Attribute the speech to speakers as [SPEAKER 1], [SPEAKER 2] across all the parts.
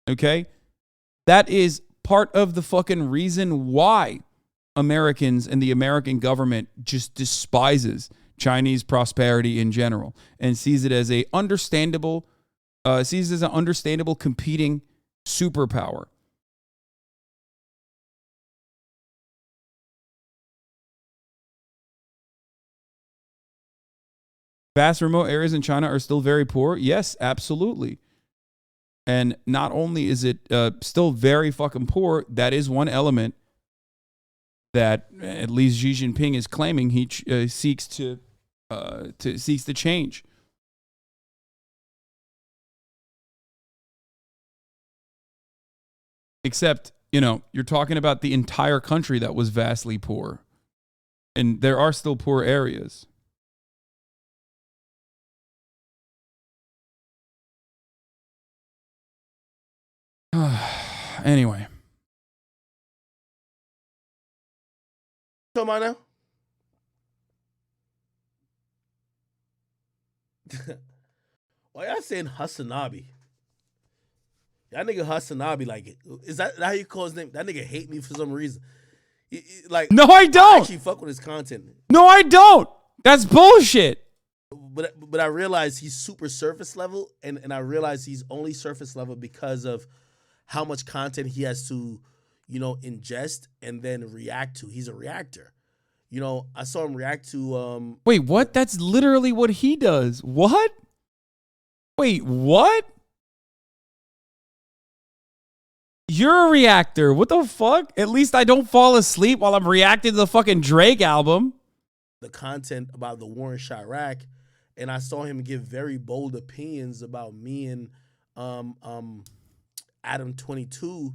[SPEAKER 1] Okay? That is part of the fucking reason why Americans and the American government just despises Chinese prosperity in general and sees it as an understandable competing superpower. Vast remote areas in China are still very poor. Yes, absolutely. And not only is it still very fucking poor, that is one element that at least Xi Jinping is claiming he seeks to change. Except, you're talking about the entire country that was vastly poor, and there are still poor areas. Anyway.
[SPEAKER 2] Come on now. Why y'all saying HasanAbi? That nigga HasanAbi, like, is that how you call his name? That nigga hate me for some reason. Like,
[SPEAKER 1] no, I don't.
[SPEAKER 2] I actually fuck with his content.
[SPEAKER 1] No, I don't. That's bullshit.
[SPEAKER 2] But I realize he's super surface level, and I realize he's only surface level because of how much content he has to, ingest and then react to. He's a reactor. I saw him react to
[SPEAKER 1] Wait, what? That's literally what he does. What? Wait, what? You're a reactor. What the fuck? At least I don't fall asleep while I'm reacting to the fucking Drake album.
[SPEAKER 2] The content about the war in Chirac, and I saw him give very bold opinions about me and Adam 22,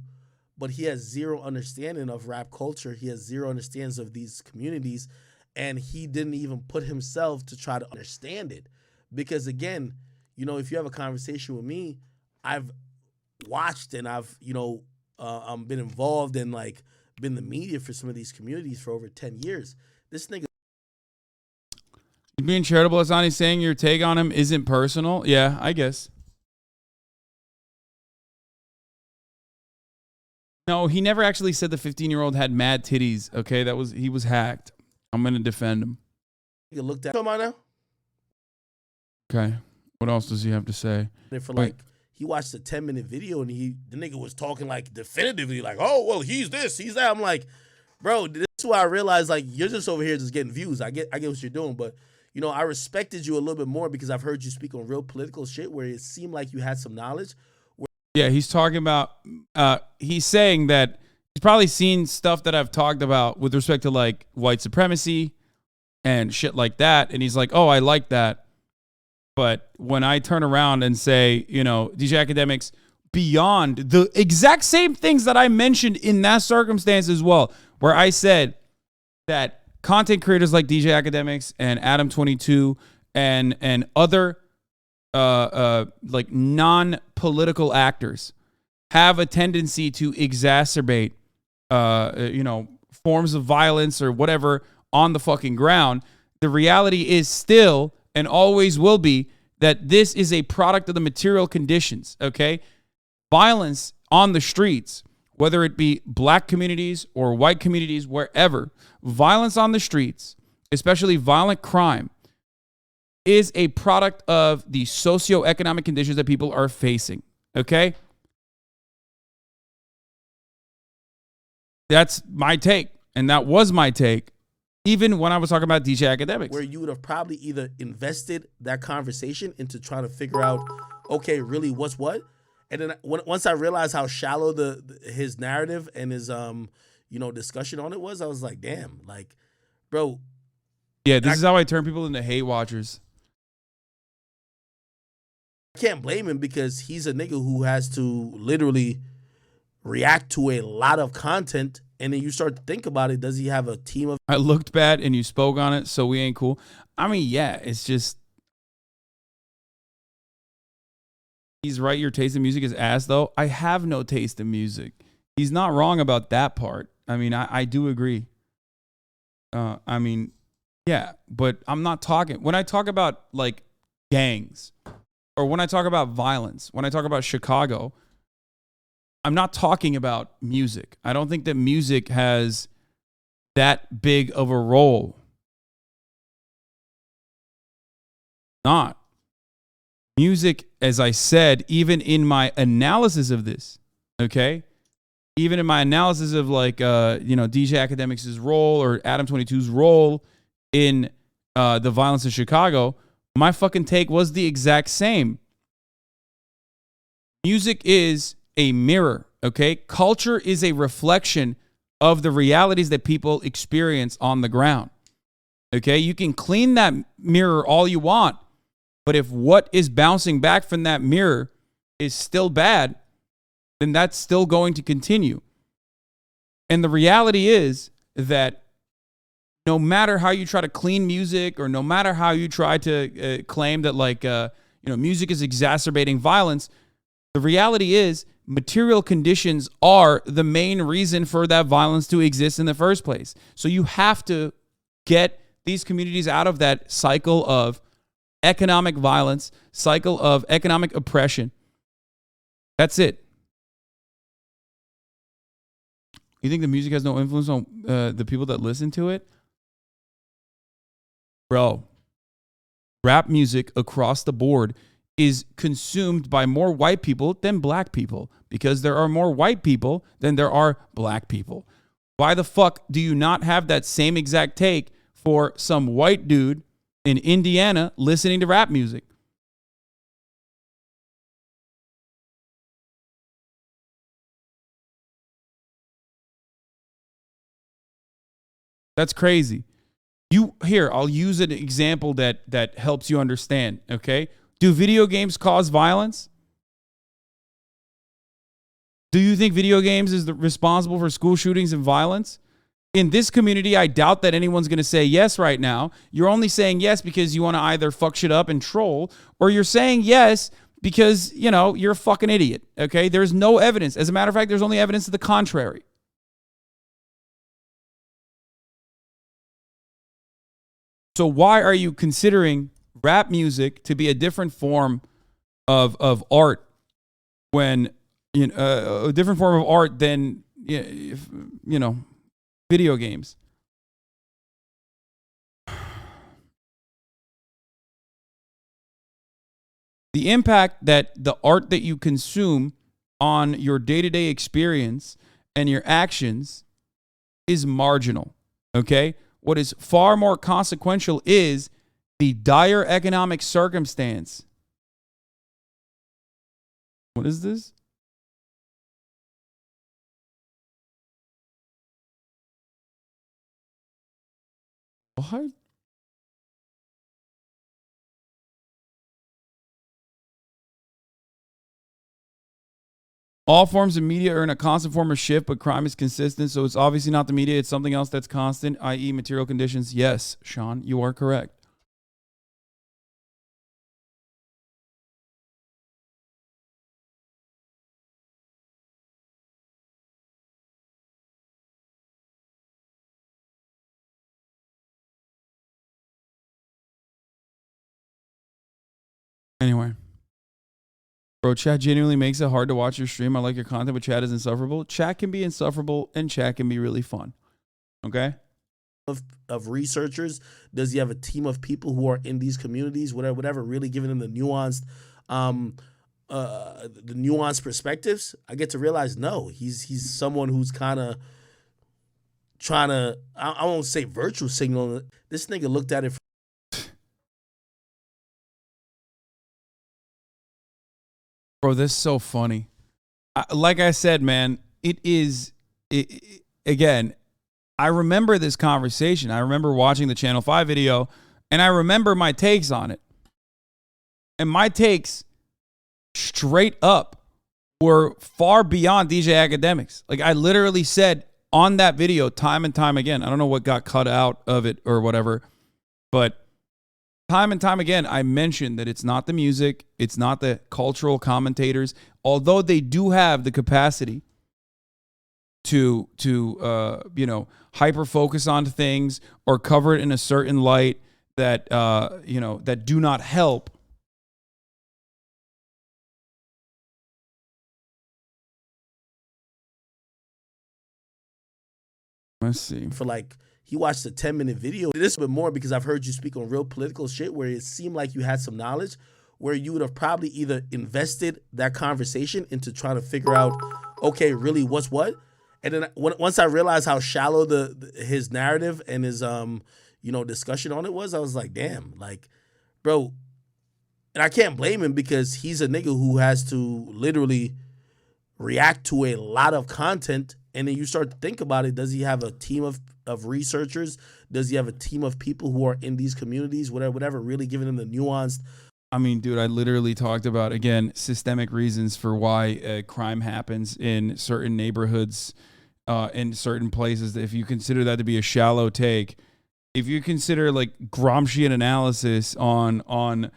[SPEAKER 2] but he has zero understanding of rap culture. He has zero understanding of these communities, and he didn't even put himself to try to understand it. Because again, if you have a conversation with me, I've watched and I've, been involved and like been the media for some of these communities for over 10 years. This nigga.
[SPEAKER 1] Being charitable, Asani, saying your take on him isn't personal. Yeah, I guess. No, he never actually said the 15-year-old had mad titties. Okay, he was hacked. I'm gonna defend him.
[SPEAKER 2] You looked at him now.
[SPEAKER 1] Okay, what else does he have to say?
[SPEAKER 2] He watched a 10-minute video and the nigga was talking like definitively, like, oh well, he's this, he's that. I'm like, bro, this is why I realized like you're just over here just getting views. I get what you're doing, but I respected you a little bit more because I've heard you speak on real political shit where it seemed like you had some knowledge.
[SPEAKER 1] Yeah, he's talking about, he's saying that he's probably seen stuff that I've talked about with respect to like white supremacy and shit like that. And he's like, oh, I like that. But when I turn around and say, DJ Akademiks, beyond the exact same things that I mentioned in that circumstance as well, where I said that content creators like DJ Akademiks and Adam 22 and other like non-political actors have a tendency to exacerbate, forms of violence or whatever on the fucking ground. The reality is still and always will be that this is a product of the material conditions, okay? Violence on the streets, whether it be black communities or white communities, wherever, violence on the streets, especially violent crime, is a product of the socioeconomic conditions that people are facing, okay? That's my take, and that was my take, even when I was talking about DJ Akademiks.
[SPEAKER 2] Where you would have probably either invested that conversation into trying to figure out, okay, really what's what? And then once I realized how shallow his narrative and his discussion on it was, I was like, damn, like, bro.
[SPEAKER 1] Yeah, this is how I turn people into hate watchers.
[SPEAKER 2] I can't blame him because he's a nigga who has to literally react to a lot of content, and then you start to think about it. Does he have a team of?
[SPEAKER 1] I looked bad, and you spoke on it, so we ain't cool. I mean, yeah, it's just he's right. Your taste in music is ass, though. I have no taste in music. He's not wrong about that part. I mean, I do agree. I mean, yeah, but I'm not talking when I talk about like gangs. Or when I talk about violence, when I talk about Chicago, I'm not talking about music. I don't think that music has that big of a role. Not. Music, as I said, even in my analysis of this, okay? Even in my analysis of like, DJ Akademiks' role or Adam 22's role in the violence in Chicago, my fucking take was the exact same. Music is a mirror, okay? Culture is a reflection of the realities that people experience on the ground, okay? You can clean that mirror all you want, but if what is bouncing back from that mirror is still bad, then that's still going to continue. And the reality is that no matter how you try to clean music or no matter how you try to claim that music is exacerbating violence, the reality is material conditions are the main reason for that violence to exist in the first place. So you have to get these communities out of that cycle of economic violence, cycle of economic oppression. That's it. You think the music has no influence on the people that listen to it? Bro, rap music across the board is consumed by more white people than black people because there are more white people than there are black people. Why the fuck do you not have that same exact take for some white dude in Indiana listening to rap music? That's crazy. I'll use an example that helps you understand, okay? Do video games cause violence? Do you think video games is responsible for school shootings and violence? In this community, I doubt that anyone's going to say yes right now. You're only saying yes because you want to either fuck shit up and troll, or you're saying yes because, you're a fucking idiot, okay? There's no evidence. As a matter of fact, there's only evidence to the contrary. So why are you considering rap music to be a different form of art when a different form of art than video games? The impact that the art that you consume on your day-to-day experience and your actions is marginal, okay? What is far more consequential is the dire economic circumstance. What is this? What? All forms of media are in a constant form of shift, but crime is consistent. So it's obviously not the media. It's something else that's constant, i.e. material conditions. Yes, Sean, you are correct. Anyway. Bro, chat genuinely makes it hard to watch your stream. I like your content, but chat is insufferable. Chat can be insufferable and chat can be really fun. Okay?
[SPEAKER 2] Of researchers? Does he have a team of people who are in these communities, whatever, really giving them the nuanced perspectives? I get to realize no, he's someone who's kind of trying to, I won't say virtue signal. This nigga looked at it.
[SPEAKER 1] Bro, this is so funny. Like I said, man, again, I remember this conversation. I remember watching the Channel 5 video, and I remember my takes on it. And my takes, straight up, were far beyond DJ Akademiks. Like, I literally said on that video time and time again, I don't know what got cut out of it or whatever, but time and time again, I mentioned that it's not the music, it's not the cultural commentators, although they do have the capacity to hyper focus on things or cover it in a certain light that that do not help. Let's see.
[SPEAKER 2] For like, he watched a 10-minute video. This a bit more because I've heard you speak on real political shit where it seemed like you had some knowledge where you would have probably either invested that conversation into trying to figure out, okay, really what's what? And then once I realized how shallow his narrative and his discussion on it was, I was like, damn, like, bro. And I can't blame him because he's a nigga who has to literally react to a lot of content. And then you start to think about it. Does he have a team of researchers? Does he have a team of people who are in these communities, whatever, really giving him the nuanced?
[SPEAKER 1] I mean, dude, I literally talked about, again, systemic reasons for why crime happens in certain neighborhoods, in certain places. If you consider that to be a shallow take, if you consider like Gramscian analysis on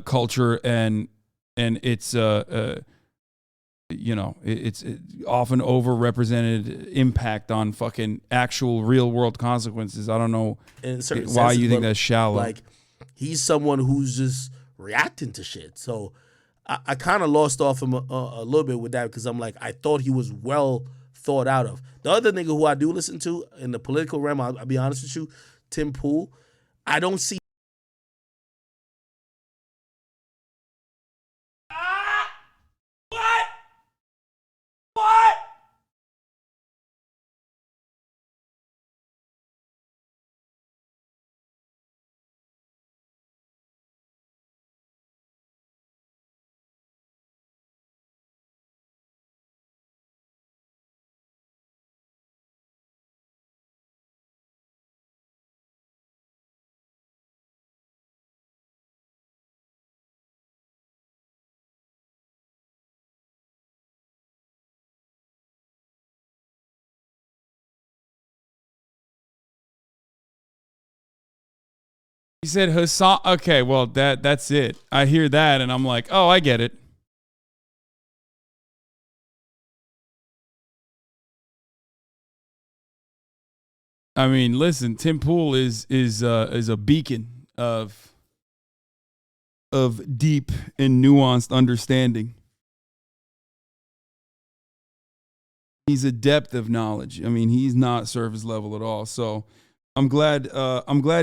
[SPEAKER 1] culture and its it's often overrepresented impact on fucking actual real world consequences. I don't know why you think that's shallow.
[SPEAKER 2] Like, he's someone who's just reacting to shit. So I kind of lost off him a little bit with that because I'm like, I thought he was well thought out of. The other nigga who I do listen to in the political realm, I'll be honest with you, Tim Pool, I don't see.
[SPEAKER 1] What? He said Hasan. Okay, well that's it. I hear that and I'm like, oh, I get it. I mean, listen, Tim Pool is a beacon of deep and nuanced understanding. He's a depth of knowledge. I mean, he's not surface level at all. So I'm glad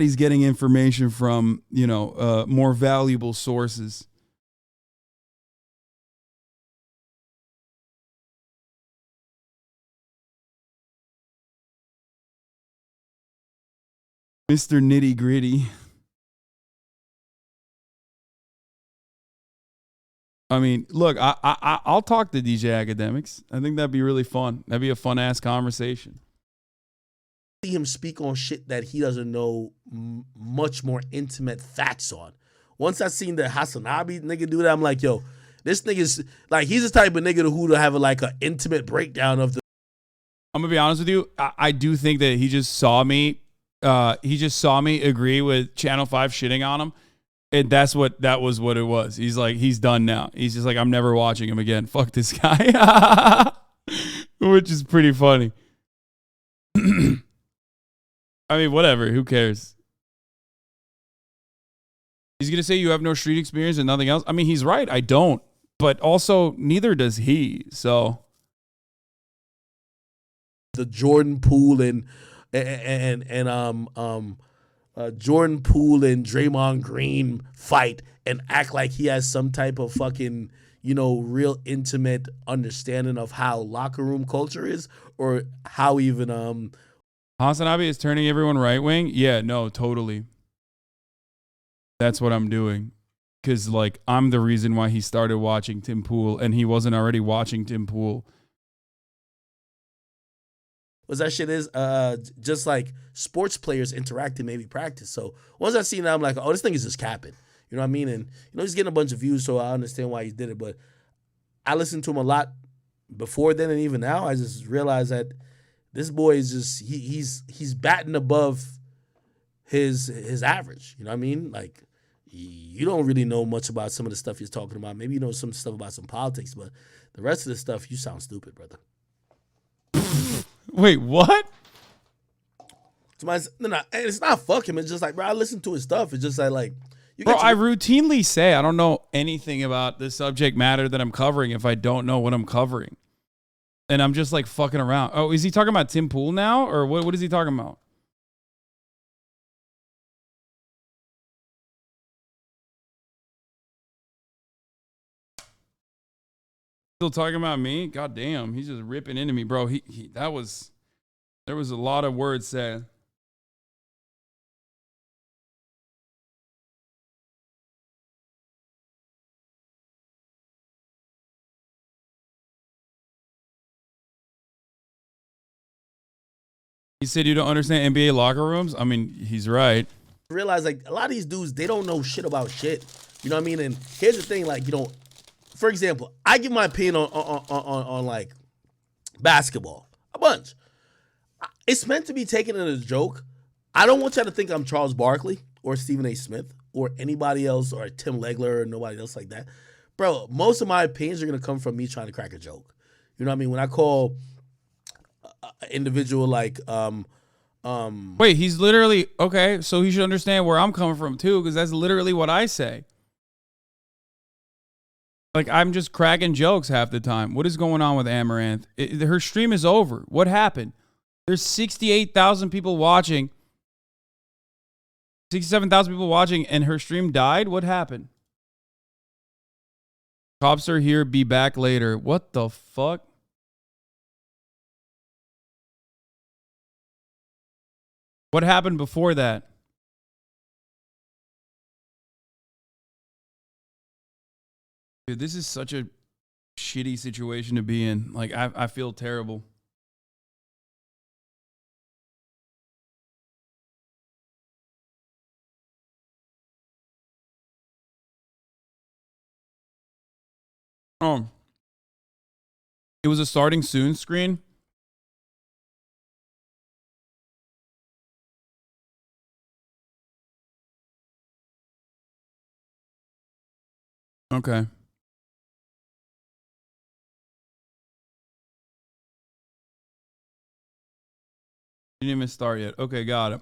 [SPEAKER 1] he's getting information from, more valuable sources. Mr. Nitty Gritty. I mean, look, I'll talk to DJ Akademiks. I think that'd be really fun. That'd be a fun ass conversation.
[SPEAKER 2] See him speak on shit that he doesn't know much more intimate facts on. Once I seen the HasanAbi nigga do that, I'm like, yo, this nigga's like, he's the type of nigga who to have like an intimate breakdown of the.
[SPEAKER 1] I'm gonna be honest with you. I do think that he just saw me. He just saw me agree with Channel 5 shitting on him. And that was what it was. He's like, he's done now. He's just like, I'm never watching him again. Fuck this guy. Which is pretty funny. I mean, whatever. Who cares? He's going to say you have no street experience and nothing else. I mean, he's right. I don't. But also, neither does he. So.
[SPEAKER 2] The Jordan Poole and Jordan Poole and Draymond Green fight and act like he has some type of fucking, real intimate understanding of how locker room culture is or how even
[SPEAKER 1] HasanAbi is turning everyone right wing. Yeah, no, totally. That's what I'm doing. Because, like, I'm the reason why he started watching Tim Pool and he wasn't already watching Tim Pool.
[SPEAKER 2] What that shit is just like sports players interacting, maybe practice. So once I seen that, I'm like, oh, this thing is just capping. You know what I mean? And, he's getting a bunch of views, so I understand why he did it. But I listened to him a lot before then and even now. I just realized that this boy is just, he's batting above his average. You know what I mean? Like, you don't really know much about some of the stuff he's talking about. Maybe you know some stuff about some politics, but the rest of the stuff, you sound stupid, brother.
[SPEAKER 1] Wait, what?
[SPEAKER 2] It's not fuck him. It's just like, bro, I listen to his stuff. It's just like
[SPEAKER 1] bro, I routinely say I don't know anything about the subject matter that I'm covering if I don't know what I'm covering. and I'm just like fucking around. Oh, is he talking about Tim Pool now, or what? What is he talking about? Still talking about me? God damn, he's just ripping into me, bro. There was a lot of words said. He said you don't understand NBA locker rooms. I mean, he's right.
[SPEAKER 2] Realize like a lot of these dudes, they don't know shit about shit. You know what I mean? And here's the thing, like, you know, for example, I give my opinion on like basketball a bunch. It's meant to be taken as a joke. I don't want y'all to think I'm Charles Barkley or Stephen A. Smith or anybody else or Tim Legler or nobody else like that. Bro, most of my opinions are gonna come from me trying to crack a joke. You know what I mean? When I call an individual like
[SPEAKER 1] Wait, he's literally okay. So he should understand where I'm coming from too, because that's literally what I say. Like I'm just cracking jokes half the time. What is going on with Amaranth? Her stream is over. What happened? There's 68,000 people watching. 67,000 people watching, and her stream died. What happened? Cops are here. Be back later. What the fuck? What happened before that? Dude, this is such a shitty situation to be in. Like, I feel terrible. It was a starting soon screen. Okay. Didn't even start yet. Okay, got it.